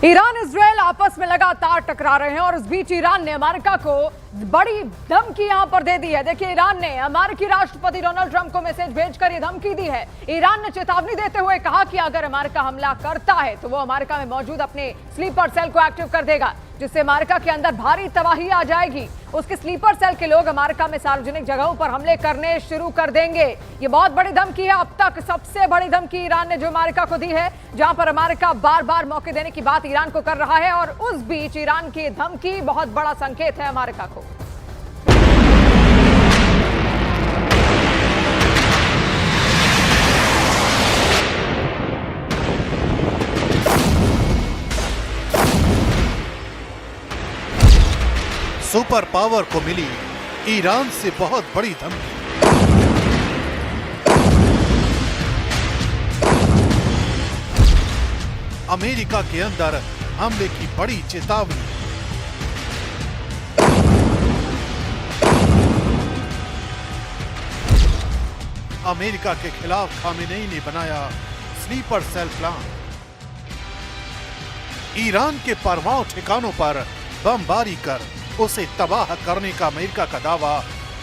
Iran Israel आपस में लगातार टकरा रहे हैं और इस बीच ईरान ने अमेरिका को बड़ी धमकी यहां पर दे दी है। देखिए, ईरान ने अमेरिकी राष्ट्रपति डोनाल्ड ट्रंप को मैसेज भेजकर यह धमकी दी है। ईरान ने चेतावनी देते हुए कहा कि अगर अमेरिका हमला करता है तो वो अमेरिका में मौजूद अपने स्लीपर सेल को एक्टिव कर देगा, जिससे अमेरिका के अंदर भारी तबाही आ जाएगी। उसके स्लीपर सेल के लोग अमेरिका में सार्वजनिक जगहों पर हमले करने शुरू कर देंगे। ये बहुत बड़ी धमकी है, अब तक सबसे बड़ी धमकी ईरान ने जो अमेरिका को दी है, जहां पर अमेरिका बार बार मौके देने की बात ईरान को कर रहा है और उस बीच ईरान की धमकी बहुत बड़ा संकेत है अमेरिका को। सुपर पावर को मिली ईरान से बहुत बड़ी धमकी। अमेरिका के अंदर हमले की बड़ी चेतावनी। अमेरिका के खिलाफ खामेनेई ने बनाया स्लीपर सेल प्लान। ईरान के परमाणु ठिकानों पर बमबारी कर उसे तबाह करने का अमेरिका का दावा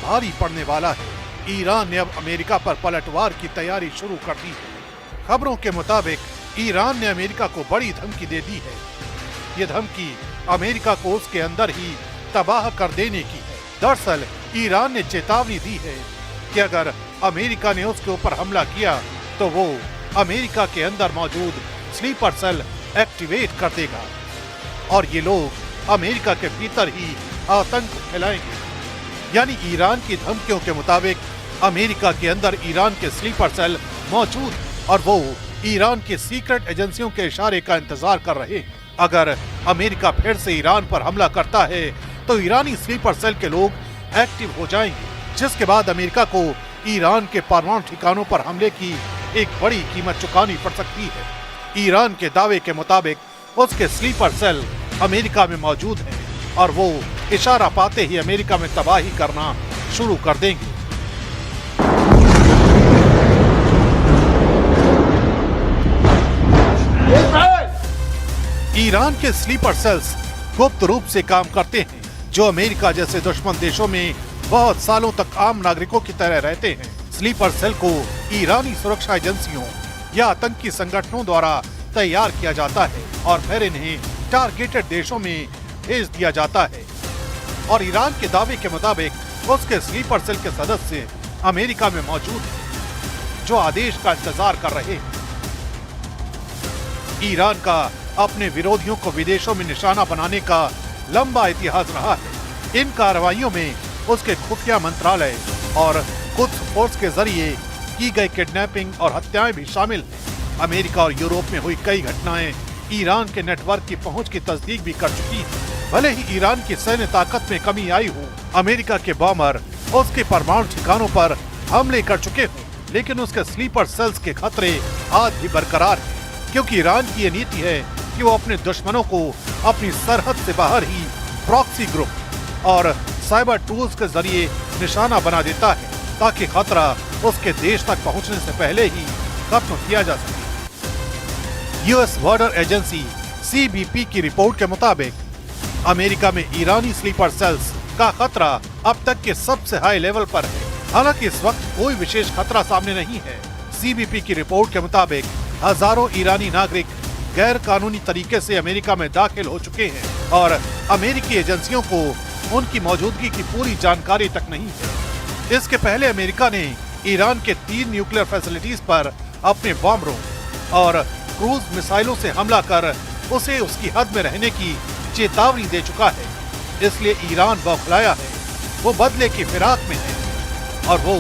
भारी पड़ने वाला है। ईरान ने अब अमेरिका पर पलटवार की तैयारी शुरू कर दी है। खबरों के मुताबिक ईरान ने अमेरिका को बड़ी धमकी दे दी है। ये धमकी अमेरिका को उसके अंदर ही तबाह कर देने की है। दरअसल ईरान ने चेतावनी दी है कि अगर अमेरिका ने उसके ऊपर हमला किया तो वो अमेरिका के अंदर मौजूद स्लीपर सेल एक्टिवेट कर देगा और ये लोग अमेरिका के भीतर ही आतंक फैलाएंगे। यानी ईरान की धमकियों के मुताबिक अमेरिका के अंदर ईरान के स्लीपर सेल मौजूद और वो ईरान की सीक्रेट एजेंसियों के इशारे का इंतजार कर रहे हैं। अगर अमेरिका फिर से ईरान पर हमला करता है तो ईरानी स्लीपर सेल के लोग एक्टिव हो जाएंगे, जिसके बाद अमेरिका को ईरान के परमाणु ठिकानों पर हमले की एक बड़ी कीमत चुकानी पड़ सकती है। ईरान के दावे के मुताबिक उसके स्लीपर सेल अमेरिका में मौजूद है और वो इशारा पाते ही अमेरिका में तबाही करना शुरू कर देंगे। ईरान के स्लीपर सेल्स गुप्त रूप से काम करते हैं, जो अमेरिका जैसे दुश्मन देशों में बहुत सालों तक आम नागरिकों की तरह रहते हैं। स्लीपर सेल को ईरानी सुरक्षा एजेंसियों या आतंकी संगठनों द्वारा तैयार किया जाता है और फिर इन्हें टारगेटेड देशों में भेज दिया जाता है और ईरान के दावे के मुताबिक उसके स्लीपर सेल के सदस्य अमेरिका में मौजूद हैं, जो आदेश का इंतजार कर रहे हैं। ईरान का अपने विरोधियों को विदेशों में निशाना बनाने का लंबा इतिहास रहा है। इन कार्रवाइयों में उसके खुफिया मंत्रालय और कुछ फोर्स के जरिए की गई किडनैपिंग और हत्याएं भी शामिल हैं। अमेरिका और यूरोप में हुई कई घटनाएं ईरान के नेटवर्क की पहुंच की तस्दीक भी कर चुकी है। भले ही ईरान की सैन्य ताकत में कमी आई हो, अमेरिका के बॉम्बर उसके परमाणु ठिकानों पर हमले कर चुके हों, लेकिन उसके स्लीपर सेल्स के खतरे आज भी बरकरार हैं, क्योंकि ईरान की ये नीति है कि वो अपने दुश्मनों को अपनी सरहद से बाहर ही प्रॉक्सी ग्रुप और साइबर टूल्स के जरिए निशाना बना देता है, ताकि खतरा उसके देश तक पहुंचने से पहले ही खत्म किया जा सके। यूएस बॉर्डर एजेंसी CBP की रिपोर्ट के मुताबिक अमेरिका में ईरानी स्लीपर सेल्स का खतरा अब तक के सबसे हाई लेवल पर है। हालांकि इस वक्त कोई विशेष खतरा सामने नहीं है। CBP की रिपोर्ट के मुताबिक हजारों ईरानी नागरिक गैर कानूनी तरीके से अमेरिका में दाखिल हो चुके हैं और अमेरिकी एजेंसियों को उनकी मौजूदगी की पूरी जानकारी तक नहीं है। इसके पहले अमेरिका ने ईरान के 3 न्यूक्लियर फैसिलिटीज पर अपने बॉम्बरों और क्रूज मिसाइलों से हमला कर उसे उसकी हद में रहने की चेतावनी दे चुका है। इसलिए ईरान बौखलाया है, वो बदले की फिराक में है और वो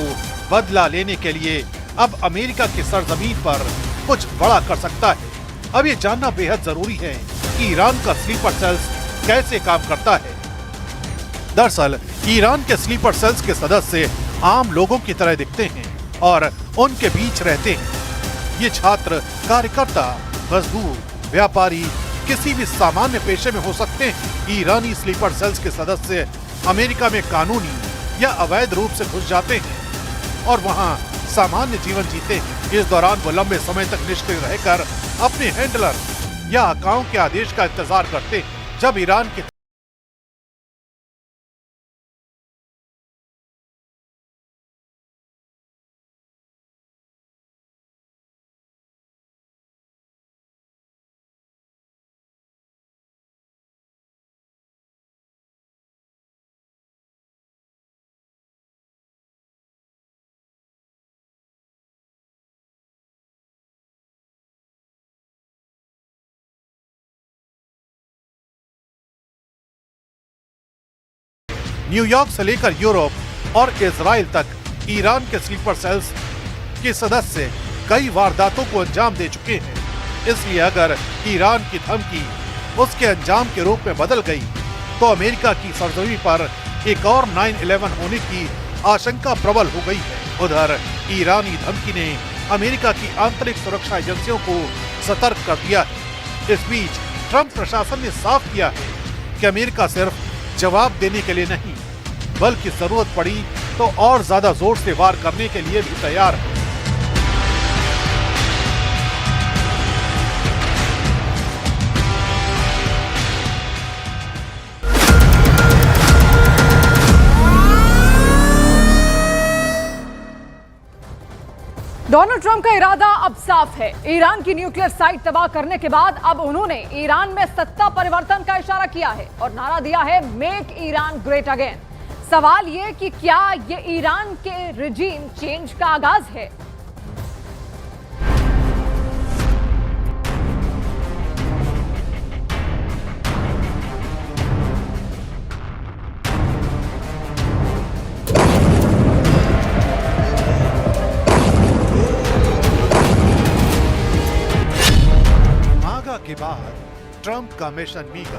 बदला लेने के लिए अब अमेरिका की सरजमीन पर कुछ बड़ा कर सकता है। अब ये जानना बेहद जरूरी है कि ईरान का स्लीपर सेल्स कैसे काम करता है। दरअसल ईरान के स्लीपर सेल्स के सदस्य आम लोगों की तरह दिखते हैं और उनके बीच रहते हैं। ये छात्र, कार्यकर्ता, मजदूर, व्यापारी, किसी भी सामान्य पेशे में हो सकते हैं। ईरानी स्लीपर सेल्स के सदस्य अमेरिका में कानूनी या अवैध रूप से घुस जाते हैं और वहां सामान्य जीवन जीते हैं। इस दौरान वो लंबे समय तक निष्क्रिय रहकर अपने हैंडलर या आकाओं के आदेश का इंतजार करते हैं। जब ईरान के न्यूयॉर्क से लेकर यूरोप और इजराइल तक ईरान के स्लीपर सेल्स के सदस्य कई वारदातों को अंजाम दे चुके हैं। इसलिए अगर ईरान की धमकी उसके अंजाम के रूप में बदल गई तो अमेरिका की सरजमी पर एक और 9/11 होने की आशंका प्रबल हो गई है। उधर ईरानी धमकी ने अमेरिका की आंतरिक सुरक्षा एजेंसियों को सतर्क कर दिया है। इस बीच ट्रंप प्रशासन ने साफ किया है कि अमेरिका सिर्फ जवाब देने के लिए नहीं बल्कि जरूरत पड़ी तो और ज्यादा जोर से वार करने के लिए भी तैयार है। डोनाल्ड ट्रंप का इरादा अब साफ है। ईरान की न्यूक्लियर साइट तबाह करने के बाद अब उन्होंने ईरान में सत्ता परिवर्तन का इशारा किया है और नारा दिया है, मेक ईरान ग्रेट अगेन। सवाल ये कि क्या ये ईरान के रिजीम चेंज का आगाज है? के बाद ट्रंप का मिशन मीगा।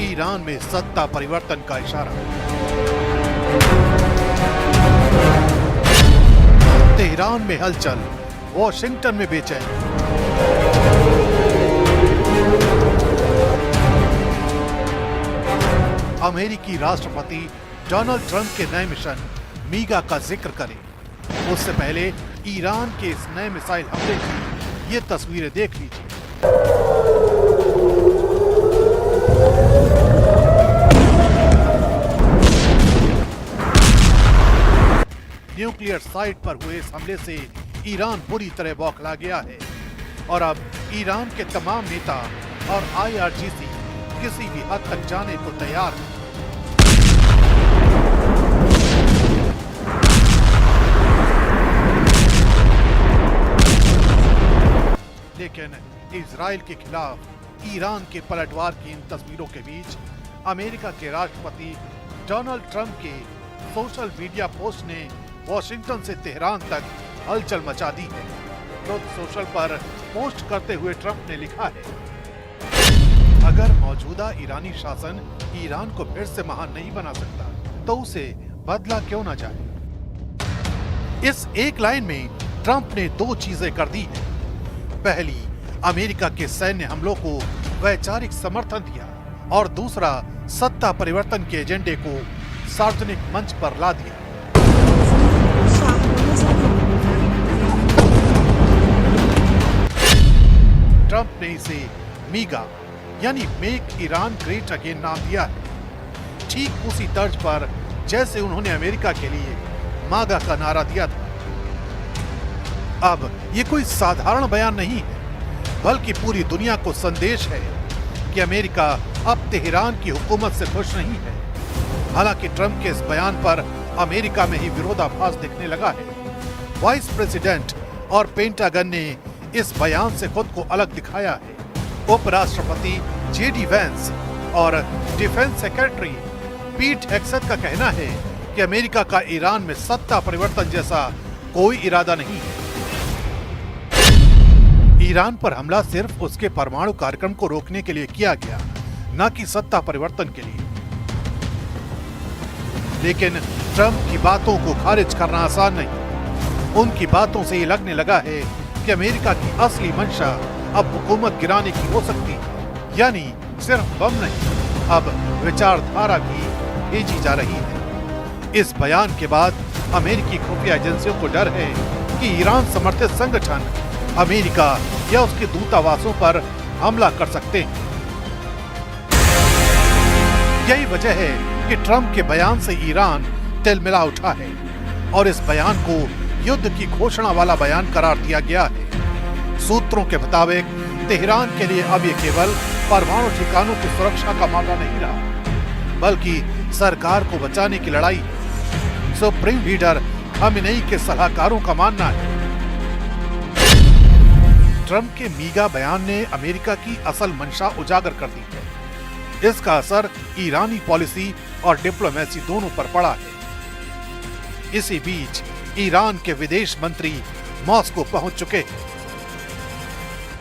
ईरान में सत्ता परिवर्तन का इशारा। तेहरान में हलचल, वॉशिंगटन में बेचैनी। अमेरिकी राष्ट्रपति डोनाल्ड ट्रंप के नए मिशन मीगा का जिक्र करें उससे पहले ईरान के इस नए मिसाइल हमले की ये तस्वीरें देख लीजिए। न्यूक्लियर साइट पर हुए इस हमले से ईरान बुरी तरह बौखला गया है और अब ईरान के तमाम नेता और IRGC किसी भी हद तक जाने को तैयार है। लेकिन इजराइल के खिलाफ ईरान के पलटवार की इन तस्वीरों के बीच अमेरिका के राष्ट्रपति डोनाल्ड ट्रंप के सोशल मीडिया पोस्ट ने वॉशिंगटन से तेहरान तक हलचल मचा दी है। तो सोशल पर पोस्ट करते हुए ट्रंप ने लिखा है, अगर मौजूदा ईरानी शासन ईरान को फिर से महान नहीं बना सकता तो उसे बदला क्यों ना जाए। इस एक लाइन में ट्रंप ने दो चीजें कर दी है। पहली, अमेरिका के सैन्य हमलों को वैचारिक समर्थन दिया और दूसरा, सत्ता परिवर्तन के एजेंडे को सार्वजनिक मंच पर ला दिया। ट्रंप ने इसे मीगा यानी मेक ईरान ग्रेट अगेन नाम दिया है, ठीक उसी तर्ज पर जैसे उन्होंने अमेरिका के लिए मागा का नारा दिया था। अब ये कोई साधारण बयान नहीं है बल्कि पूरी दुनिया को संदेश है कि अमेरिका अब तेहरान की हुकूमत से खुश नहीं है। हालांकि ट्रंप के इस बयान पर अमेरिका में ही विरोधाभास दिखने लगा है। वाइस प्रेसिडेंट और पेंटागन ने इस बयान से खुद को अलग दिखाया है। उपराष्ट्रपति JD वैंस और डिफेंस सेक्रेटरी पीट हेग्सेथ का कहना है कि अमेरिका का ईरान में सत्ता परिवर्तन जैसा कोई इरादा नहीं है। ईरान पर हमला सिर्फ उसके परमाणु कार्यक्रम को रोकने के लिए किया गया, न कि सत्ता परिवर्तन के लिए। लेकिन ट्रंप की बातों को खारिज करना आसान नहीं। उनकी बातों से ये लगने लगा है कि अमेरिका की असली मंशा अब हुकूमत गिराने की हो सकती है, यानी सिर्फ बम नहीं, अब विचारधारा भी भेजी जा रही है। इस बयान के बाद अमेरिकी खुफिया एजेंसियों को डर है कि ईरान समर्थित संगठन अमेरिका या उसके दूतावासों पर हमला कर सकते हैं। यही वजह है कि ट्रंप के बयान से ईरान तिलमिला उठा है और इस बयान को युद्ध की घोषणा वाला बयान करार दिया गया है। सूत्रों के मुताबिक तेहरान के लिए अब ये केवल परमाणु ठिकानों की सुरक्षा का मामला नहीं रहा, बल्कि सरकार को बचाने की लड़ाई है। सुप्रीम लीडर खामेनेई के सलाहकारों का मानना है ट्रंप के मीगा बयान ने अमेरिका की असल मंशा उजागर कर दी है। इसका असर ईरानी पॉलिसी और डिप्लोमेसी दोनों पर पड़ा है। इसी बीच ईरान के विदेश मंत्री मॉस्को पहुंच चुके हैं।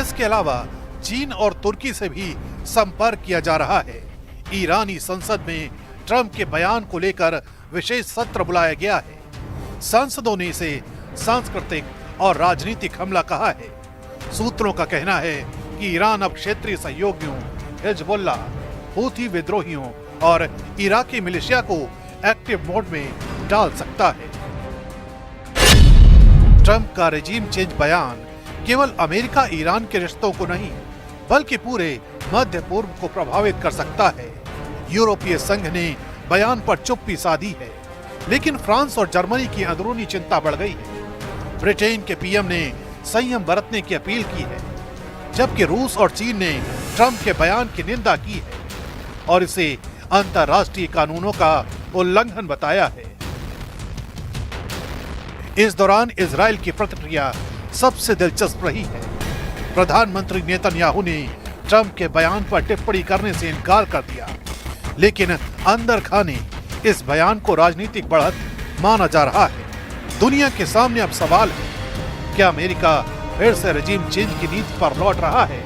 इसके अलावा चीन और तुर्की से भी संपर्क किया जा रहा है। ईरानी संसद में ट्रंप के बयान को लेकर विशेष सत्र बुलाया गया है। सांसदों ने इसे सांस्कृतिक और राजनीतिक हमला कहा है। सूत्रों का कहना है कि ईरान अब क्षेत्रीय सहयोगियों, हिजबुल्लाह, हूथी विद्रोहियों और इराकी मिलिशिया को एक्टिव मोड में डाल सकता है। ट्रंप का रेजिम चेंज बयान केवल अमेरिका ईरान के रिश्तों को नहीं, बल्कि पूरे मध्य पूर्व को प्रभावित कर सकता है। यूरोपीय संघ ने बयान पर चुप्पी साधी है, लेकिन फ्रांस और जर्मनी की अंदरूनी चिंता बढ़ गई है। ब्रिटेन के पीएम ने संयम बरतने की अपील की है, जबकि रूस और चीन ने ट्रंप के बयान की निंदा की है और इसे अंतर्राष्ट्रीय कानूनों का उल्लंघन बताया है। इस दौरान इजराइल की प्रतिक्रिया सबसे दिलचस्प रही है। प्रधानमंत्री नेतन्याहू ने ट्रंप के बयान पर टिप्पणी करने से इनकार कर दिया, लेकिन अंदर खाने इस बयान को राजनीतिक बढ़त माना जा रहा है। दुनिया के सामने अब सवाल है, क्या अमेरिका फिर से रेजिम चेंज की नीति पर लौट रहा है?